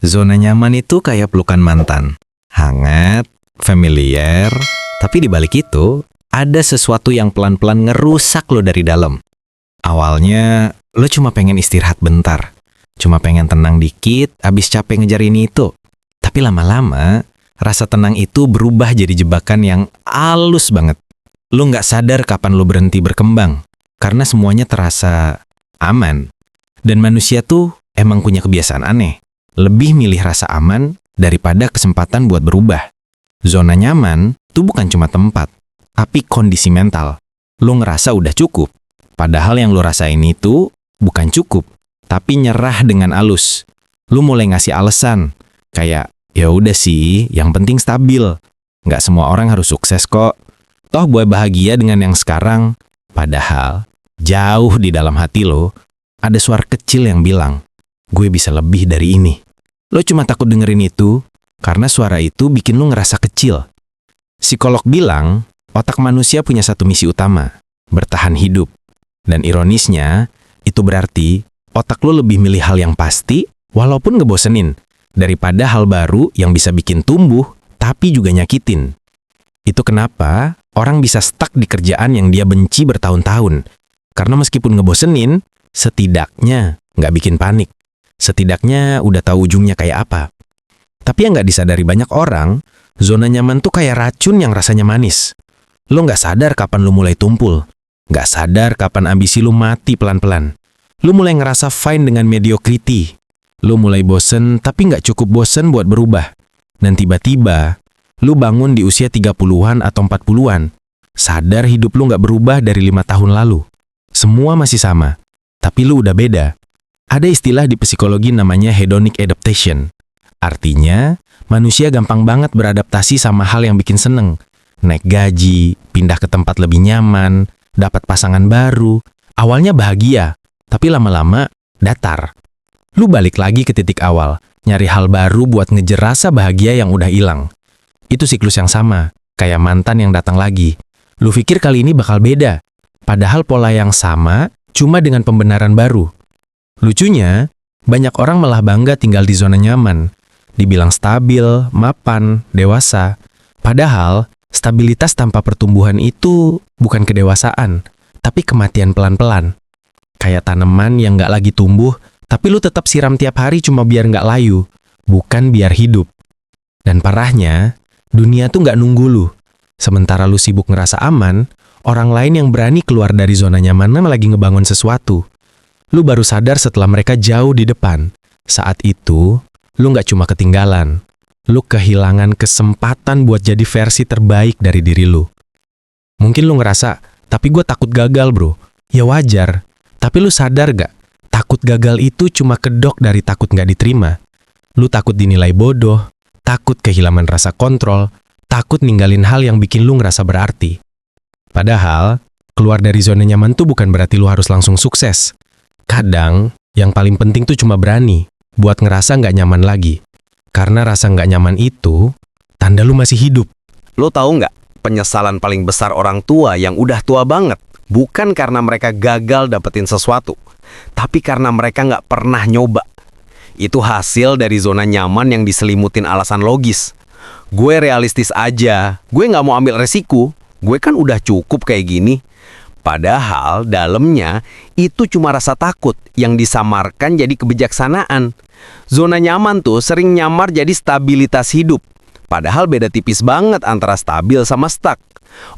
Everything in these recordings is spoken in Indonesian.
Zona nyaman itu kayak pelukan mantan. Hangat, familiar, tapi di balik itu ada sesuatu yang pelan-pelan ngerusak lo dari dalam. Awalnya, lo cuma pengen istirahat bentar. Cuma pengen tenang dikit, abis capek ngejar ini itu. Tapi lama-lama, rasa tenang itu berubah jadi jebakan yang halus banget. Lo nggak sadar kapan lo berhenti berkembang. Karena semuanya terasa aman. Dan manusia tuh emang punya kebiasaan aneh. Lebih milih rasa aman daripada kesempatan buat berubah. Zona nyaman tuh bukan cuma tempat, tapi kondisi mental. Lo ngerasa udah cukup. Padahal yang lo rasain itu bukan cukup, tapi nyerah dengan alus. Lo mulai ngasih alasan, kayak, ya udah sih, yang penting stabil. Nggak semua orang harus sukses kok. Toh gue bahagia dengan yang sekarang. Padahal, jauh di dalam hati lo, ada suara kecil yang bilang, gue bisa lebih dari ini. Lo cuma takut dengerin itu, karena suara itu bikin lo ngerasa kecil. Psikolog bilang, otak manusia punya satu misi utama, bertahan hidup. Dan ironisnya, itu berarti otak lo lebih milih hal yang pasti, walaupun ngebosenin, daripada hal baru yang bisa bikin tumbuh, tapi juga nyakitin. Itu kenapa orang bisa stuck di kerjaan yang dia benci bertahun-tahun. Karena meskipun ngebosenin, setidaknya nggak bikin panik. Setidaknya udah tahu ujungnya kayak apa. Tapi yang nggak disadari banyak orang, zona nyaman tuh kayak racun yang rasanya manis. Lo nggak sadar kapan lo mulai tumpul. Nggak sadar kapan ambisi lo mati pelan-pelan. Lo mulai ngerasa fine dengan mediocrity. Lo mulai bosen tapi nggak cukup bosen buat berubah. Dan tiba-tiba, lo bangun di usia 30-an atau 40-an. Sadar hidup lo nggak berubah dari 5 tahun lalu. Semua masih sama. Tapi lu udah beda. Ada istilah di psikologi namanya hedonic adaptation. Artinya, manusia gampang banget beradaptasi sama hal yang bikin seneng. Naik gaji, pindah ke tempat lebih nyaman, dapat pasangan baru. Awalnya bahagia, tapi lama-lama datar. Lu balik lagi ke titik awal, nyari hal baru buat ngejar rasa bahagia yang udah hilang. Itu siklus yang sama, kayak mantan yang datang lagi. Lu pikir kali ini bakal beda, padahal pola yang sama, cuma dengan pembenaran baru. Lucunya, banyak orang malah bangga tinggal di zona nyaman. Dibilang stabil, mapan, dewasa. Padahal, stabilitas tanpa pertumbuhan itu bukan kedewasaan, tapi kematian pelan-pelan. Kayak tanaman yang nggak lagi tumbuh, tapi lu tetap siram tiap hari cuma biar nggak layu, bukan biar hidup. Dan parahnya, dunia tuh nggak nunggu lu. Sementara lu sibuk ngerasa aman, orang lain yang berani keluar dari zona nyamannya lagi ngebangun sesuatu. Lu baru sadar setelah mereka jauh di depan. Saat itu, lu nggak cuma ketinggalan. Lu kehilangan kesempatan buat jadi versi terbaik dari diri lu. Mungkin lu ngerasa, tapi gue takut gagal bro. Ya wajar. Tapi lu sadar gak? Takut gagal itu cuma kedok dari takut nggak diterima. Lu takut dinilai bodoh, takut kehilangan rasa kontrol, takut ninggalin hal yang bikin lu ngerasa berarti. Padahal, keluar dari zona nyaman tuh bukan berarti lu harus langsung sukses. Kadang, yang paling penting tuh cuma berani buat ngerasa nggak nyaman lagi. Karena rasa nggak nyaman itu, tanda lu masih hidup. Lo tahu nggak, penyesalan paling besar orang tua yang udah tua banget, bukan karena mereka gagal dapetin sesuatu, tapi karena mereka nggak pernah nyoba. Itu hasil dari zona nyaman yang diselimutin alasan logis. Gue realistis aja, gue nggak mau ambil resiko. Gue kan udah cukup kayak gini. Padahal dalamnya itu cuma rasa takut yang disamarkan jadi kebijaksanaan. Zona nyaman tuh sering nyamar jadi stabilitas hidup. Padahal beda tipis banget antara stabil sama stuck.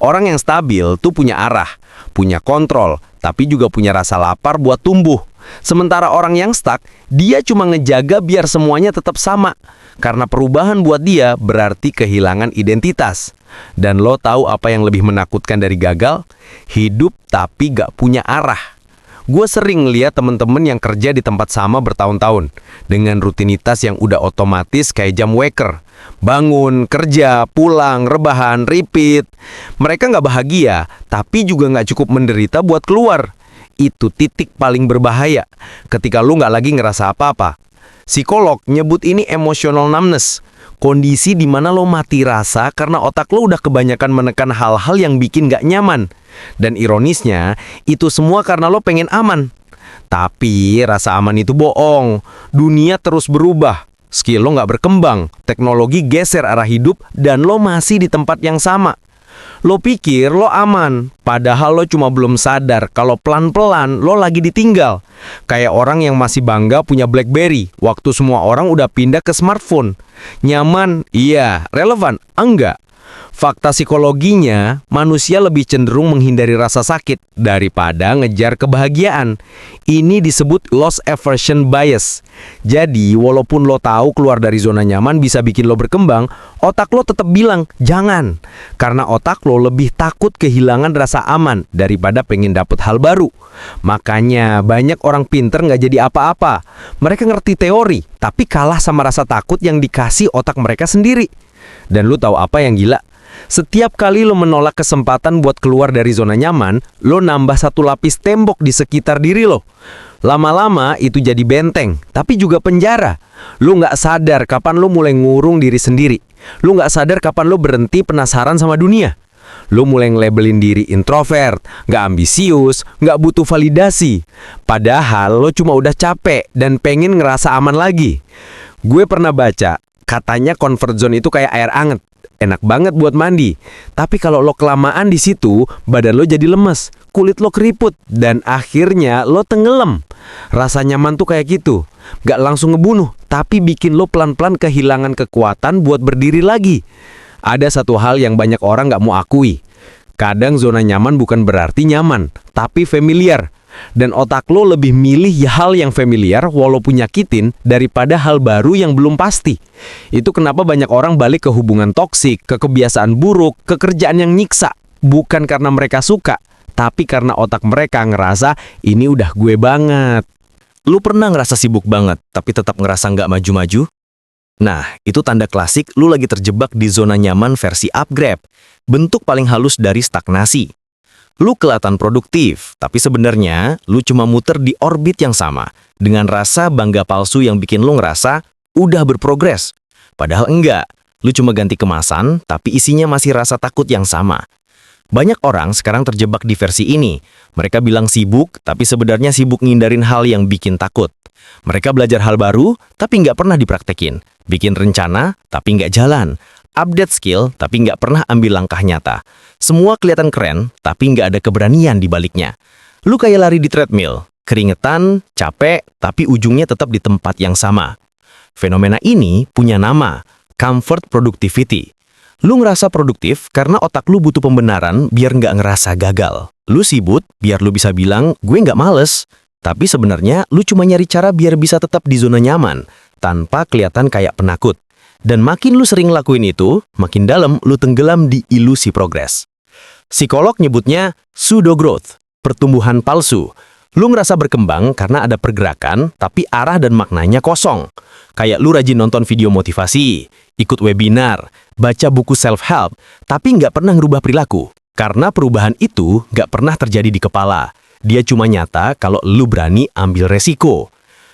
Orang yang stabil tuh punya arah, punya kontrol, tapi juga punya rasa lapar buat tumbuh. Sementara orang yang stuck, dia cuma ngejaga biar semuanya tetap sama. Karena perubahan buat dia berarti kehilangan identitas. Dan lo tahu apa yang lebih menakutkan dari gagal? Hidup tapi gak punya arah. Gue sering lihat temen-temen yang kerja di tempat sama bertahun-tahun. Dengan rutinitas yang udah otomatis kayak jam waker. Bangun, kerja, pulang, rebahan, repeat. Mereka gak bahagia, tapi juga gak cukup menderita buat keluar. Itu titik paling berbahaya ketika lu gak lagi ngerasa apa-apa. Psikolog nyebut ini emotional numbness. Kondisi di mana lo mati rasa karena otak lo udah kebanyakan menekan hal-hal yang bikin gak nyaman. Dan ironisnya, itu semua karena lo pengen aman. Tapi rasa aman itu bohong. Dunia terus berubah. skill lo nggak berkembang, teknologi geser arah hidup, dan lo masih di tempat yang sama. Lo pikir lo aman, padahal lo cuma belum sadar kalau pelan-pelan lo lagi ditinggal. Kayak orang yang masih bangga punya BlackBerry, waktu semua orang udah pindah ke smartphone. Nyaman? Iya. Relevan? Enggak. Fakta psikologinya, manusia lebih cenderung menghindari rasa sakit daripada ngejar kebahagiaan. Ini disebut loss aversion bias. Jadi, walaupun lo tahu keluar dari zona nyaman bisa bikin lo berkembang, otak lo tetap bilang, jangan. Karena otak lo lebih takut kehilangan rasa aman daripada pengen dapet hal baru. Makanya, banyak orang pinter nggak jadi apa-apa. Mereka ngerti teori, tapi kalah sama rasa takut yang dikasih otak mereka sendiri. Dan lo tahu apa yang gila? Setiap kali lo menolak kesempatan buat keluar dari zona nyaman, lo nambah satu lapis tembok di sekitar diri lo. Lama-lama itu jadi benteng, tapi juga penjara. Lo nggak sadar kapan lo mulai ngurung diri sendiri. Lo nggak sadar kapan lo berhenti penasaran sama dunia. Lo mulai ngelabelin diri introvert, nggak ambisius, nggak butuh validasi. Padahal lo cuma udah capek dan pengen ngerasa aman lagi. Gue pernah baca, katanya comfort zone itu kayak air anget. Enak banget buat mandi. Tapi kalau lo kelamaan di situ, badan lo jadi lemes, kulit lo keriput, dan akhirnya lo tenggelam. Rasa nyaman tuh kayak gitu. Gak langsung ngebunuh, tapi bikin lo pelan-pelan kehilangan kekuatan buat berdiri lagi. Ada satu hal yang banyak orang gak mau akui. Kadang zona nyaman bukan berarti nyaman, tapi familiar. Dan otak lo lebih milih hal yang familiar walaupun nyakitin daripada hal baru yang belum pasti. Itu kenapa banyak orang balik ke hubungan toksik, ke kebiasaan buruk, ke kerjaan yang nyiksa. Bukan karena mereka suka, tapi karena otak mereka ngerasa ini udah gue banget. Lu pernah ngerasa sibuk banget, tapi tetap ngerasa nggak maju-maju? Nah, itu tanda klasik lu lagi terjebak di zona nyaman versi upgrade. Bentuk paling halus dari stagnasi. Lu kelihatan produktif, tapi sebenarnya lu cuma muter di orbit yang sama, dengan rasa bangga palsu yang bikin lu ngerasa udah berprogres. Padahal enggak, lu cuma ganti kemasan, tapi isinya masih rasa takut yang sama. Banyak orang sekarang terjebak di versi ini. Mereka bilang sibuk, tapi sebenarnya sibuk ngindarin hal yang bikin takut. Mereka belajar hal baru, tapi nggak pernah dipraktekin. Bikin rencana, tapi nggak jalan. Update skill, tapi nggak pernah ambil langkah nyata. Semua kelihatan keren, tapi nggak ada keberanian di baliknya. Lu kayak lari di treadmill, keringetan, capek, tapi ujungnya tetap di tempat yang sama. Fenomena ini punya nama, comfort productivity. Lu ngerasa produktif karena otak lu butuh pembenaran biar nggak ngerasa gagal. Lu sibuk biar lu bisa bilang, gue nggak males. Tapi sebenarnya lu cuma nyari cara biar bisa tetap di zona nyaman, tanpa kelihatan kayak penakut. Dan makin lu sering lakuin itu, makin dalam lu tenggelam di ilusi progres. Psikolog nyebutnya pseudo growth, pertumbuhan palsu. Lu ngerasa berkembang karena ada pergerakan, tapi arah dan maknanya kosong. Kayak lu rajin nonton video motivasi, ikut webinar, baca buku self-help, tapi nggak pernah ngerubah perilaku. Karena perubahan itu nggak pernah terjadi di kepala. Dia cuma nyata kalau lu berani ambil resiko.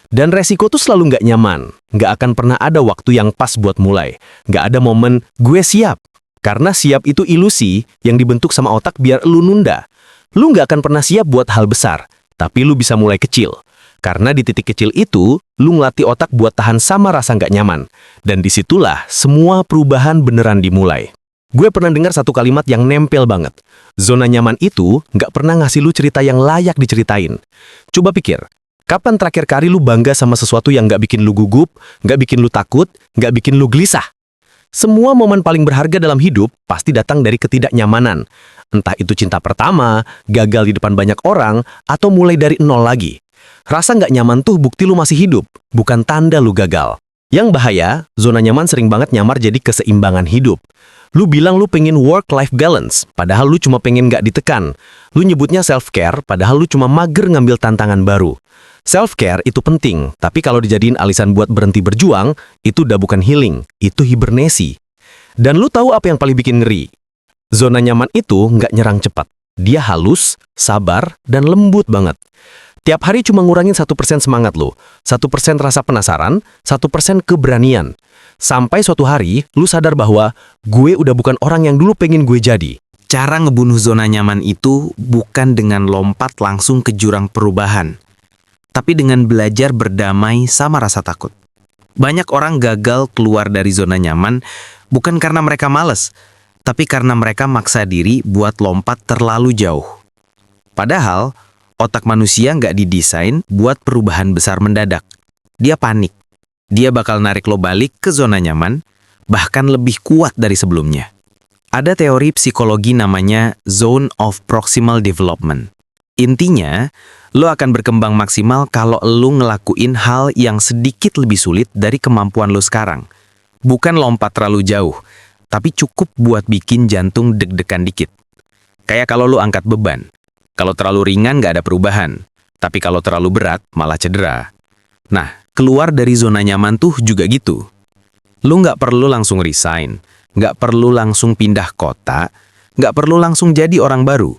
Dan resiko tuh selalu nggak nyaman. Nggak akan pernah ada waktu yang pas buat mulai. Nggak ada momen, gue siap. Karena siap itu ilusi yang dibentuk sama otak biar lu nunda. Lu nggak akan pernah siap buat hal besar. Tapi lu bisa mulai kecil. Karena di titik kecil itu, lu ngelatih otak buat tahan sama rasa nggak nyaman. Dan disitulah semua perubahan beneran dimulai. Gue pernah dengar satu kalimat yang nempel banget. Zona nyaman itu nggak pernah ngasih lu cerita yang layak diceritain. Coba pikir. Kapan terakhir kali lu bangga sama sesuatu yang nggak bikin lu gugup, nggak bikin lu takut, nggak bikin lu gelisah? Semua momen paling berharga dalam hidup pasti datang dari ketidaknyamanan. Entah itu cinta pertama, gagal di depan banyak orang, atau mulai dari nol lagi. Rasa nggak nyaman tuh bukti lu masih hidup, bukan tanda lu gagal. Yang bahaya, zona nyaman sering banget nyamar jadi keseimbangan hidup. Lu bilang lu pengen work-life balance, padahal lu cuma pengen nggak ditekan. Lu nyebutnya self-care, padahal lu cuma mager ngambil tantangan baru. Self-care itu penting, tapi kalau dijadiin alisan buat berhenti berjuang, itu udah bukan healing, itu hibernasi. Dan lu tahu apa yang paling bikin ngeri? Zona nyaman itu nggak nyerang cepat. Dia halus, sabar, dan lembut banget. Tiap hari cuma ngurangin 1% semangat lu, 1% rasa penasaran, 1% keberanian. Sampai suatu hari, lu sadar bahwa gue udah bukan orang yang dulu pengen gue jadi. Cara ngebunuh zona nyaman itu bukan dengan lompat langsung ke jurang perubahan, tapi dengan belajar berdamai sama rasa takut. Banyak orang gagal keluar dari zona nyaman bukan karena mereka malas, tapi karena mereka maksa diri buat lompat terlalu jauh. Padahal, otak manusia nggak didesain buat perubahan besar mendadak. Dia panik. Dia bakal narik lo balik ke zona nyaman, bahkan lebih kuat dari sebelumnya. Ada teori psikologi namanya Zone of Proximal Development. Intinya, lo akan berkembang maksimal kalau lo ngelakuin hal yang sedikit lebih sulit dari kemampuan lo sekarang. Bukan lompat terlalu jauh, tapi cukup buat bikin jantung deg-degan dikit. Kayak kalau lo angkat beban. Kalau terlalu ringan nggak ada perubahan, tapi kalau terlalu berat malah cedera. Nah, keluar dari zona nyaman tuh juga gitu. Lo nggak perlu langsung resign, nggak perlu langsung pindah kota, nggak perlu langsung jadi orang baru.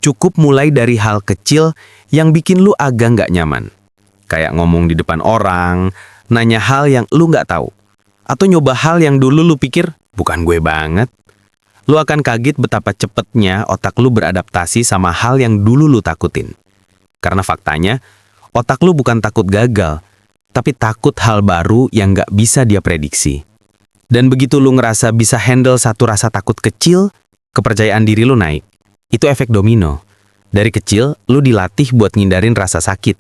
Cukup mulai dari hal kecil yang bikin lu agak nggak nyaman. Kayak ngomong di depan orang, nanya hal yang lu nggak tahu. Atau nyoba hal yang dulu lu pikir, bukan gue banget. Lu akan kaget betapa cepetnya otak lu beradaptasi sama hal yang dulu lu takutin. Karena faktanya, otak lu bukan takut gagal, tapi takut hal baru yang nggak bisa dia prediksi. Dan begitu lu ngerasa bisa handle satu rasa takut kecil, kepercayaan diri lu naik. Itu efek domino. Dari kecil, lu dilatih buat ngindarin rasa sakit.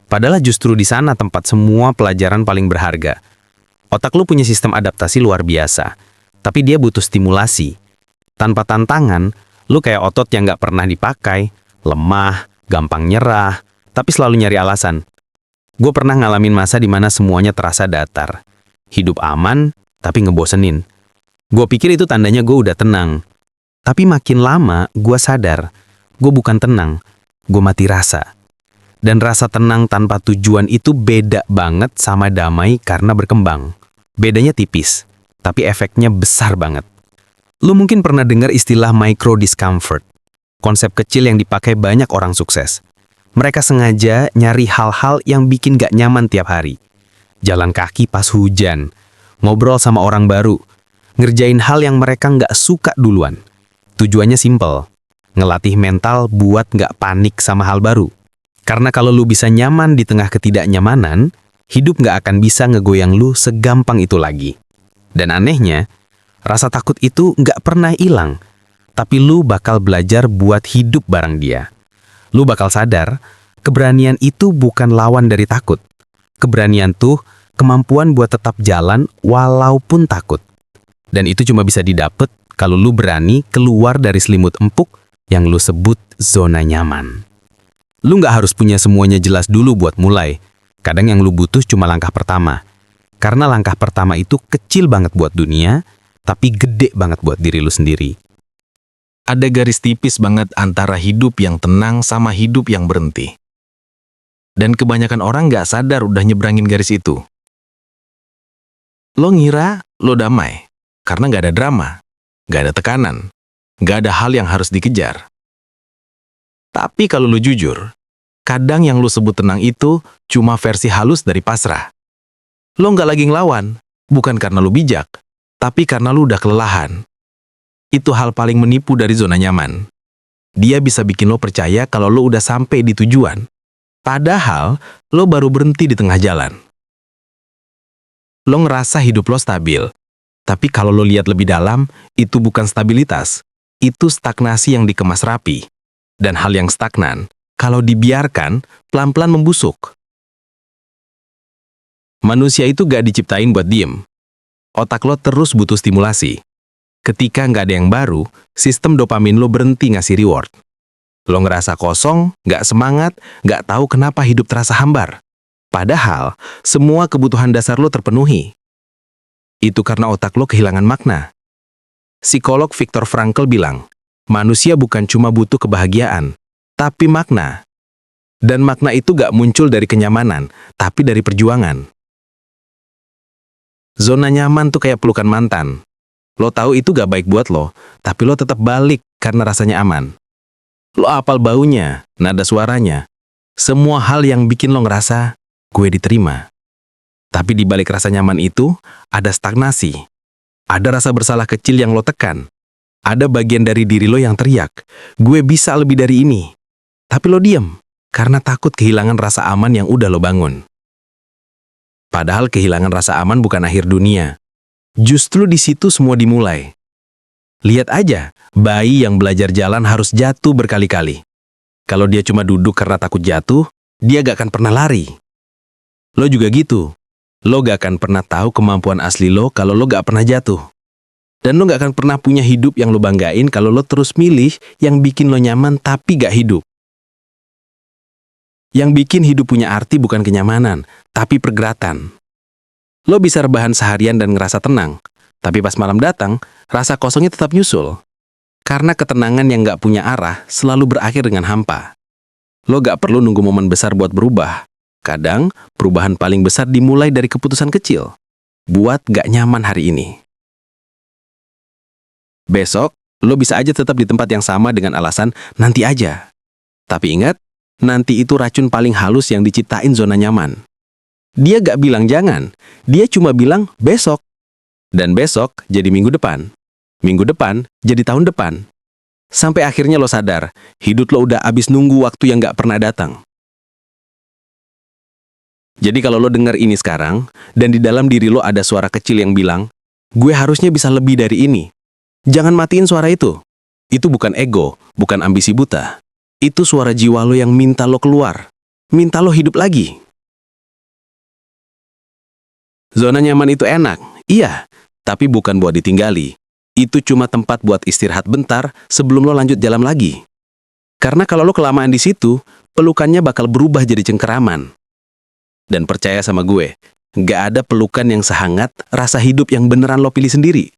Padahal justru di sana tempat semua pelajaran paling berharga. Otak lu punya sistem adaptasi luar biasa. Tapi dia butuh stimulasi. Tanpa tantangan, lu kayak otot yang nggak pernah dipakai, lemah, gampang nyerah, tapi selalu nyari alasan. Gue pernah ngalamin masa di mana semuanya terasa datar. Hidup aman, tapi ngebosenin. Gue pikir itu tandanya gue udah tenang. Tapi makin lama, gue sadar, gue bukan tenang, gue mati rasa. Dan rasa tenang tanpa tujuan itu beda banget sama damai karena berkembang. Bedanya tipis, tapi efeknya besar banget. Lu mungkin pernah dengar istilah micro discomfort, konsep kecil yang dipakai banyak orang sukses. Mereka sengaja nyari hal-hal yang bikin gak nyaman tiap hari. Jalan kaki pas hujan, ngobrol sama orang baru, ngerjain hal yang mereka gak suka duluan. Tujuannya simpel, ngelatih mental buat nggak panik sama hal baru. Karena kalau lu bisa nyaman di tengah ketidaknyamanan, hidup nggak akan bisa ngegoyang lu segampang itu lagi. Dan anehnya, rasa takut itu nggak pernah hilang, tapi lu bakal belajar buat hidup bareng dia. Lu bakal sadar, keberanian itu bukan lawan dari takut. Keberanian tuh kemampuan buat tetap jalan walaupun takut. Dan itu cuma bisa didapet kalau lu berani keluar dari selimut empuk yang lu sebut zona nyaman. Lu nggak harus punya semuanya jelas dulu buat mulai. Kadang yang lu butuh cuma langkah pertama. Karena langkah pertama itu kecil banget buat dunia, tapi gede banget buat diri lu sendiri. Ada garis tipis banget antara hidup yang tenang sama hidup yang berhenti. Dan kebanyakan orang nggak sadar udah nyebrangin garis itu. Lo ngira lo damai, karena nggak ada drama. Gak ada tekanan, gak ada hal yang harus dikejar. Tapi kalau lu jujur, kadang yang lu sebut tenang itu cuma versi halus dari pasrah. Lo gak lagi ngelawan, bukan karena lu bijak, tapi karena lu udah kelelahan. Itu hal paling menipu dari zona nyaman. Dia bisa bikin lo percaya kalau lo udah sampai di tujuan. Padahal, lo baru berhenti di tengah jalan. Lo ngerasa hidup lo stabil. Tapi kalau lo lihat lebih dalam, itu bukan stabilitas. Itu stagnasi yang dikemas rapi. Dan hal yang stagnan, kalau dibiarkan, pelan-pelan membusuk. Manusia itu gak diciptain buat diem. Otak lo terus butuh stimulasi. Ketika nggak ada yang baru, sistem dopamin lo berhenti ngasih reward. Lo ngerasa kosong, nggak semangat, nggak tahu kenapa hidup terasa hambar. Padahal, semua kebutuhan dasar lo terpenuhi. Itu karena otak lo kehilangan makna. Psikolog Viktor Frankl bilang, manusia bukan cuma butuh kebahagiaan, tapi makna. Dan makna itu gak muncul dari kenyamanan, tapi dari perjuangan. Zona nyaman tuh kayak pelukan mantan. Lo tahu itu gak baik buat lo, tapi lo tetap balik karena rasanya aman. Lo apal baunya, nada suaranya, semua hal yang bikin lo ngerasa, gue diterima. Tapi di balik rasa nyaman itu, ada stagnasi. Ada rasa bersalah kecil yang lo tekan. Ada bagian dari diri lo yang teriak, gue bisa lebih dari ini. Tapi lo diem, karena takut kehilangan rasa aman yang udah lo bangun. Padahal kehilangan rasa aman bukan akhir dunia. Justru di situ semua dimulai. Lihat aja, bayi yang belajar jalan harus jatuh berkali-kali. Kalau dia cuma duduk karena takut jatuh, dia gak akan pernah lari. Lo juga gitu. Lo gak akan pernah tahu kemampuan asli lo kalau lo gak pernah jatuh. Dan lo gak akan pernah punya hidup yang lo banggain kalau lo terus milih yang bikin lo nyaman tapi gak hidup. Yang bikin hidup punya arti bukan kenyamanan, tapi pergerakan. Lo bisa rebahan seharian dan ngerasa tenang, tapi pas malam datang, rasa kosongnya tetap nyusul. Karena ketenangan yang gak punya arah selalu berakhir dengan hampa. Lo gak perlu nunggu momen besar buat berubah. Kadang, perubahan paling besar dimulai dari keputusan kecil. Buat gak nyaman hari ini. Besok, lo bisa aja tetap di tempat yang sama dengan alasan nanti aja. Tapi ingat, nanti itu racun paling halus yang diciptain zona nyaman. Dia gak bilang jangan, dia cuma bilang besok. Dan besok jadi minggu depan. Minggu depan jadi tahun depan. Sampai akhirnya lo sadar, hidup lo udah abis nunggu waktu yang gak pernah datang. Jadi kalau lo dengar ini sekarang, dan di dalam diri lo ada suara kecil yang bilang, gue harusnya bisa lebih dari ini. Jangan matiin suara itu. Itu bukan ego, bukan ambisi buta. Itu suara jiwa lo yang minta lo keluar. Minta lo hidup lagi. Zona nyaman itu enak, iya. Tapi bukan buat ditinggali. Itu cuma tempat buat istirahat bentar sebelum lo lanjut jalan lagi. Karena kalau lo kelamaan di situ, pelukannya bakal berubah jadi cengkeraman. Dan percaya sama gue, gak ada pelukan yang sehangat rasa hidup yang beneran lo pilih sendiri.